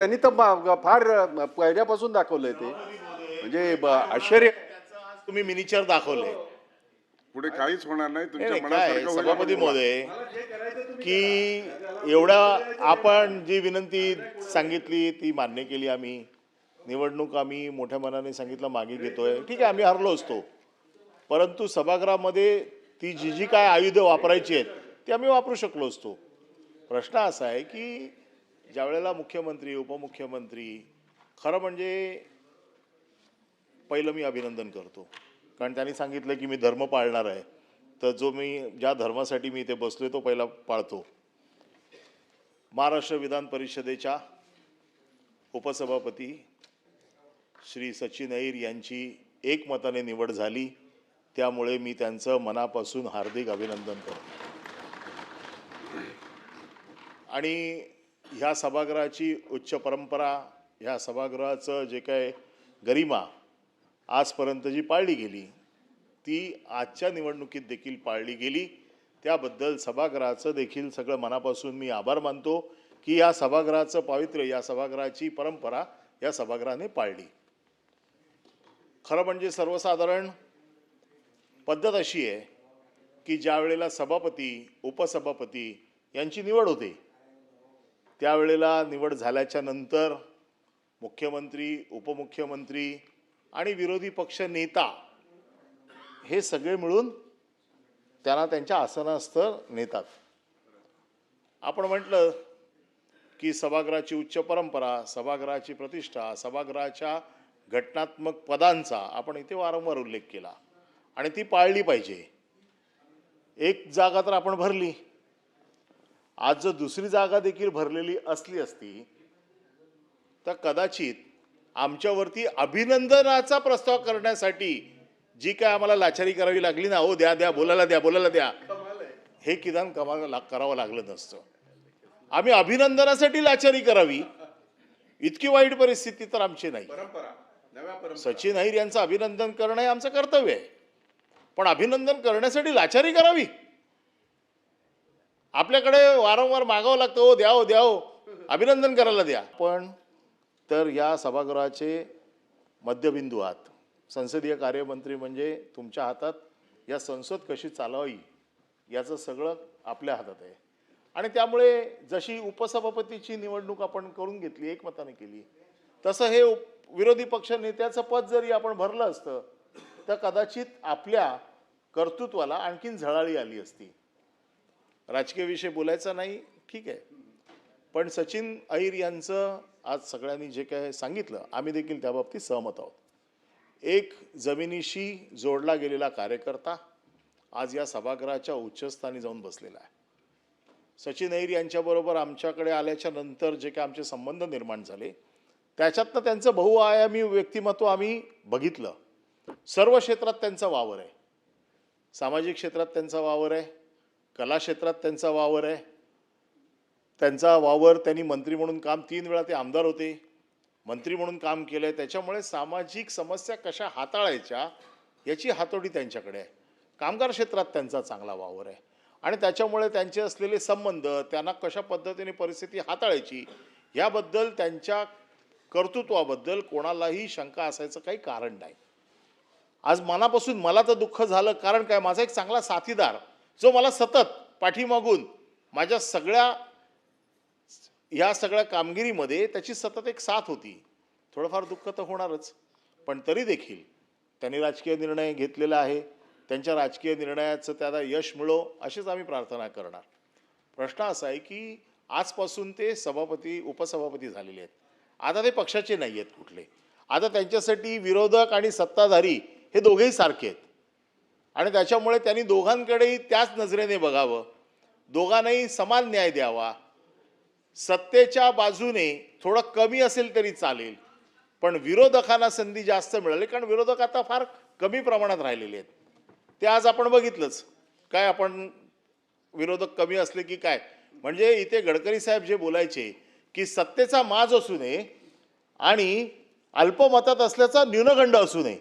त्यांनी तर फार पहिल्यापासून दाखवलंय ते, म्हणजे आश्चर्य. तुम्ही मिनिचर दाखवले. पुढे काहीच होणार नाही, नाही तुमच्या नाही, काय मनासारखं होईल सभापती आपण बोला. महोदय की एवढा आपण जी विनंती सांगितली ती मान्य केली आम्ही. निवडणूक आम्ही मोठ्या मनाने सांगितलं मागे घेतोय, ठीक आहे, आम्ही हरलो असतो, परंतु सभागृहामध्ये ती जी जी काय आयुधं वापरायची आहेत ती आम्ही वापरू शकलो असतो. प्रश्न असा आहे की ज्यावेळेला मुख्यमंत्री उपमुख्यमंत्री, खरं म्हणजे पहिलं मी अभिनंदन करतो, कारण त्यांनी सांगितलं की मी धर्म पाळणार आहे, तर जो मी ज्या धर्मासाठी मी इथे बसलोय तो पहिला पाळतो. महाराष्ट्र विधान परिषदेच्या उपसभापती श्री सचिन अहिर यांची एकमताने निवड झाली, त्यामुळे मी त्यांचं मनापासून हार्दिक अभिनंदन करतो. आणि ह्या सभागृहाची उच्च परंपरा, ह्या सभागृहाचं जे काय गरिमा आजपर्यंत जी पाळली गेली ती आजच्या निवडणुकीत देखील पाळली गेली, त्याबद्दल सभागृहाचं देखील सगळं मनापासून मी आभार मानतो की या सभागृहाचं पावित्र्य, या सभागृहाची परंपरा या सभागृहाने पाळली. खरं म्हणजे सर्वसाधारण पद्धत अशी आहे की ज्या वेळेला सभापती उपसभापती यांची निवड होते त्यावेळेला निवड झाल्याच्या नंतर मुख्यमंत्री उपमुख्यमंत्री आणि विरोधी पक्ष नेता हे सगळे मिळून त्यांना त्यांच्या आसनास्थ नेतात. आपण म्हटलं की सभागृहाची उच्च परंपरा, सभागृहाची प्रतिष्ठा, सभागृहाच्या घटनात्मक पदांचा आपण इथे वारंवार उल्लेख केला आणि ती पाळली पाहिजे. एक जागा तर आपण भरली, आज जर दुसरी जागा देखील भरलेली असली असती तर कदाचित आमच्यावरती अभिनंदनाचा प्रस्ताव करण्यासाठी जी काय आम्हाला लाचारी करावी लागली ना, हो द्या द्या बोलायला द्या बोलायला द्या, हे किदान करावं लागलं नसतं. आम्ही अभिनंदनासाठी लाचारी करावी इतकी वाईट परिस्थिती तर आमची नाही. सचिन अहिर यांचं अभिनंदन करणं हे आमचं कर्तव्य आहे, पण अभिनंदन करण्यासाठी लाचारी करावी? आपल्याकडे वारंवार मागावं लागतं, हो द्या हो द्या हो, अभिनंदन करायला द्या. पण तर या सभागृहाचे मध्यबिंदू आहात, संसदीय कार्यमंत्री म्हणजे तुमच्या हातात या संसद कशी चालवावी याचं सगळं आपल्या हातात आहे. आणि त्यामुळे जशी उपसभापतीची निवडणूक आपण करून घेतली, एकमताने केली, तसं हे विरोधी पक्ष नेत्याचं पद जरी आपण भरलं असतं तर कदाचित आपल्या कर्तृत्वाला आणखीन झळाळी आली असती. राजकीय विषय बोलायचा नाही, ठीक आहे, पण सचिन अहिर यांचं आज सगळ्यांनी जे काय सांगितलं आम्ही देखील त्या बाबतीत सहमत आहोत. एक जमिनीशी जोडला गेलेला कार्यकर्ता आज या सभागृहाच्या उच्चस्थानी जाऊन बसलेला आहे. सचिन अहिर यांच्याबरोबर आमच्याकडे आल्याच्या नंतर जे काय आमचे संबंध निर्माण झाले त्याच्यातनं त्यांचं बहुआयामी व्यक्तिमत्व आम्ही बघितलं. सर्व क्षेत्रात त्यांचा वावर आहे, सामाजिक क्षेत्रात त्यांचा वावर आहे, कला क्षेत्रात त्यांचा वावर आहे. त्यांचा वावर त्यांनी मंत्री म्हणून काम, 3 वेळा ते आमदार होते, मंत्री म्हणून काम केलं आहे, त्याच्यामुळे सामाजिक समस्या कशा हाताळायच्या याची हातोटी त्यांच्याकडे आहे. कामगार क्षेत्रात त्यांचा चांगला वावर आहे आणि त्याच्यामुळे त्यांचे असलेले संबंध, त्यांना कशा पद्धतीने परिस्थिती हाताळायची याबद्दल, त्यांच्या कर्तृत्वाबद्दल कोणालाही शंका असायचं काही कारण नाही. आज मनापासून मला तर दुःख झालं, कारण काय, माझा एक चांगला साथीदार जो मला सतत पाठीमागून माझ्या ह्या सगळ्या कामगिरीमध्ये त्याची सतत एक साथ होती, थोडंफार दुःख तर होणारच, पण तरी देखील त्यांनी राजकीय निर्णय घेतलेला आहे, त्यांच्या राजकीय निर्णयाचं त्याला यश मिळो अशीच आम्ही प्रार्थना करणार. प्रश्न असा आहे की आजपासून ते सभापती उपसभापती झालेले आहेत, आता ते पक्षाचे नाही आहेत कुठले, आता त्यांच्यासाठी विरोधक आणि सत्ताधारी हे दोघेही सारखे आहेत आणि त्याच्यामुळे त्यांनी दोघांकडेही त्याच नजरेने बघावं, दोघांनाही समान न्याय द्यावा. सत्तेच्या बाजूने थोडं कमी असेल तरी चालेल, पण विरोधकांना संधी जास्त मिळाली, कारण विरोधक आता फार कमी प्रमाणात राहिलेले आहेत. ते आज आपण बघितलंच, काय आपण विरोधक कमी असले की काय, म्हणजे इथे गडकरी साहेब जे बोलायचे की सत्तेचा माज असू नये आणि अल्पमतात असल्याचा न्यूनगंड असू नये,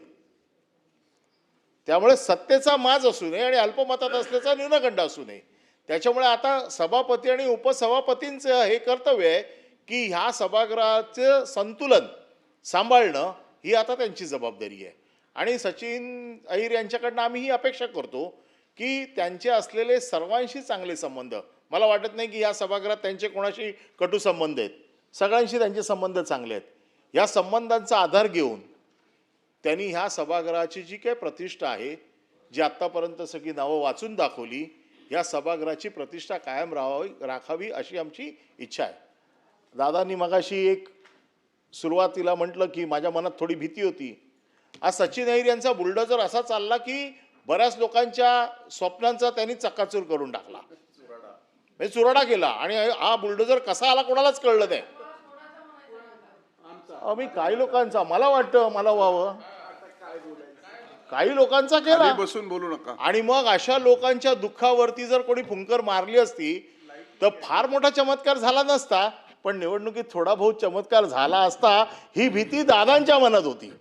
त्यामुळे सत्तेचा माज असू नये आणि अल्पमतात असल्याचा न्यूनगंड असू नये. त्याच्यामुळे आता सभापती आणि उपसभापतींचं हे कर्तव्य आहे की ह्या सभागृहाचं संतुलन सांभाळणं ही आता त्यांची जबाबदारी आहे. आणि सचिन अहिर यांच्याकडनं आम्ही ही अपेक्षा करतो की त्यांचे असलेले सर्वांशी चांगले संबंध, मला वाटत नाही की या सभागृहात त्यांचे कोणाशी कटू संबंध आहेत, सगळ्यांशी त्यांचे संबंध चांगले आहेत. या संबंधांचा आधार घेऊन त्यांनी ह्या सभागृहाची जी काही प्रतिष्ठा आहे, जी आत्तापर्यंत सगळी नावं वाचून दाखवली, या सभागृहाची प्रतिष्ठा कायम राखावी अशी आमची इच्छा आहे. दादांनी मगाशी एक सुरुवातीला म्हटलं की माझ्या मनात थोडी भीती होती. आज सचिन अहिर यांचा बुलडोजर असा चालला की बऱ्याच लोकांच्या स्वप्नांचा त्यांनी चक्काचूर करून टाकला, म्हणजे चुराडा केला. आणि हा बुलडोजर कसा आला कोणालाच कळलं नाही. आम्ही काही लोकांचा, मला वाटतं मला व्हावं, काही लोकांचा केला. खाली बसून बोलू नका. आणि मग अशा लोकांच्या दुःखावरती जर कोणी फुंकर मारली असती तर फार मोठा चमत्कार झाला नसता, पण निवडणुकीत थोडा बहुत चमत्कार झाला असता ही भीती दादांच्या मनात होती.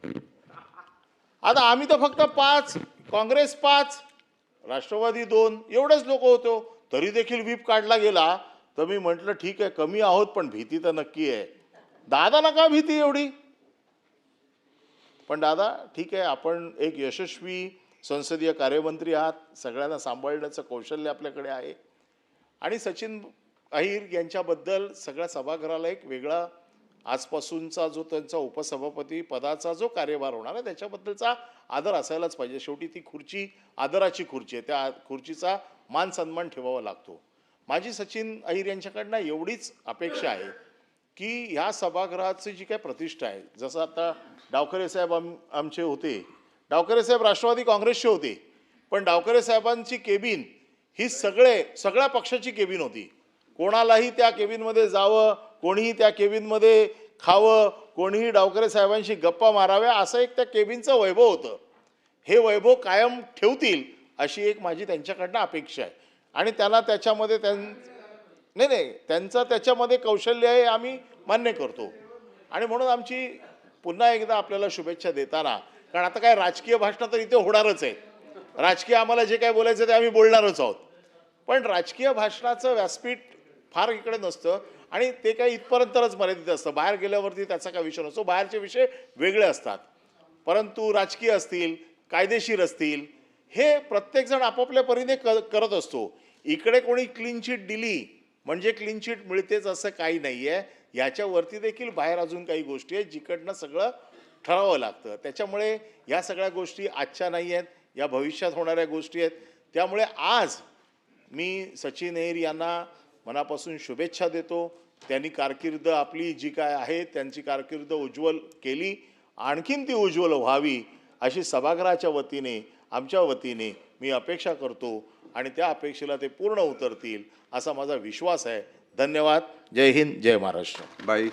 आता आम्ही तर फक्त 5, काँग्रेस 5, राष्ट्रवादी 2 एवढेच लोक होतो, तरी देखील व्हीप काढला गेला. तर मी म्हटलं ठीक आहे, कमी आहोत पण भीती तर नक्की आहे. दादाला का भीती एवढी? पण दादा ठीक आहे, आपण एक यशस्वी संसदीय कार्यमंत्री आहात, सगळ्यांना सांभाळण्याचं कौशल्य आपल्याकडे आहे. आणि सचिन अहिर यांच्याबद्दल सगळ्या सभागृहाला एक वेगळा आजपासूनचा जो त्यांचा उपसभापती पदाचा जो कार्यभार होणार आहे त्याच्याबद्दलचा आदर असायलाच पाहिजे. शेवटी ती खुर्ची आदराची खुर्ची आहे, त्या खुर्चीचा मान सन्मान ठेवावा लागतो. माझी सचिन अहिर यांच्याकडनं एवढीच अपेक्षा आहे की ह्या सभागृहाची जी काही प्रतिष्ठा आहे, जसं आता डावखरे साहेब आमचे होते, डावखरे साहेब राष्ट्रवादी काँग्रेसचे होते, पण डावखरे साहेबांची केबिन ही सगळ्या पक्षाची केबिन होती. कोणालाही त्या केबिनमध्ये जावं, कोणीही त्या केबिनमध्ये खावं, कोणीही डावखरे साहेबांशी गप्पा माराव्या, असं एक त्या केबिनचं वैभव होतं. हे वैभव कायम ठेवतील अशी एक माझी त्यांच्याकडनं अपेक्षा आहे. आणि त्यांना त्याच्यामध्ये नाही त्यांचं त्याच्यामध्ये कौशल्य आहे, आम्ही मान्य करतो. आणि म्हणून आमची पुन्हा एकदा आपल्याला शुभेच्छा देताना, कारण आता काय राजकीय भाषणं तर इथे होणारच आहेत, राजकीय आम्हाला जे काय बोलायचं ते आम्ही बोलणारच आहोत, पण राजकीय भाषणाचं व्यासपीठ फार इकडे नसतं आणि ते काही इथपर्यंतच मर्यादित असतं. बाहेर गेल्यावरती त्याचा काय विषय नसतो, बाहेरचे विषय वेगळे असतात. परंतु राजकीय असतील, कायदेशीर असतील, हे प्रत्येकजण आपापल्या परीने करत असतो. इकडे कोणी क्लीन चिट दिली म्हणजे क्लीन चिट मिळतेच असं काही नाही आहे. याच्यावरती देखील बाहेर अजून काही गोष्टी आहेत जिकडनं सगळं ठरवावं लागतं. त्याच्यामुळे या सगळ्या गोष्टी आजच्या नाही आहेत, या भविष्यात होणाऱ्या गोष्टी आहेत. त्यामुळे आज मी सचिन अहिर यांना मनापासून शुभेच्छा देतो. त्यांनी कारकीर्द आपली जी काय आहे त्यांची कारकीर्द उज्ज्वल केली, आणखीन ती उज्ज्वल व्हावी अशी सभागृहाच्या वतीने आमच्या वतीने मी अपेक्षा करतो आणि त्या अपेक्षेला ते पूर्ण उतरतील असा माझा विश्वास आहे. धन्यवाद. जय हिंद, जय महाराष्ट्र. बाई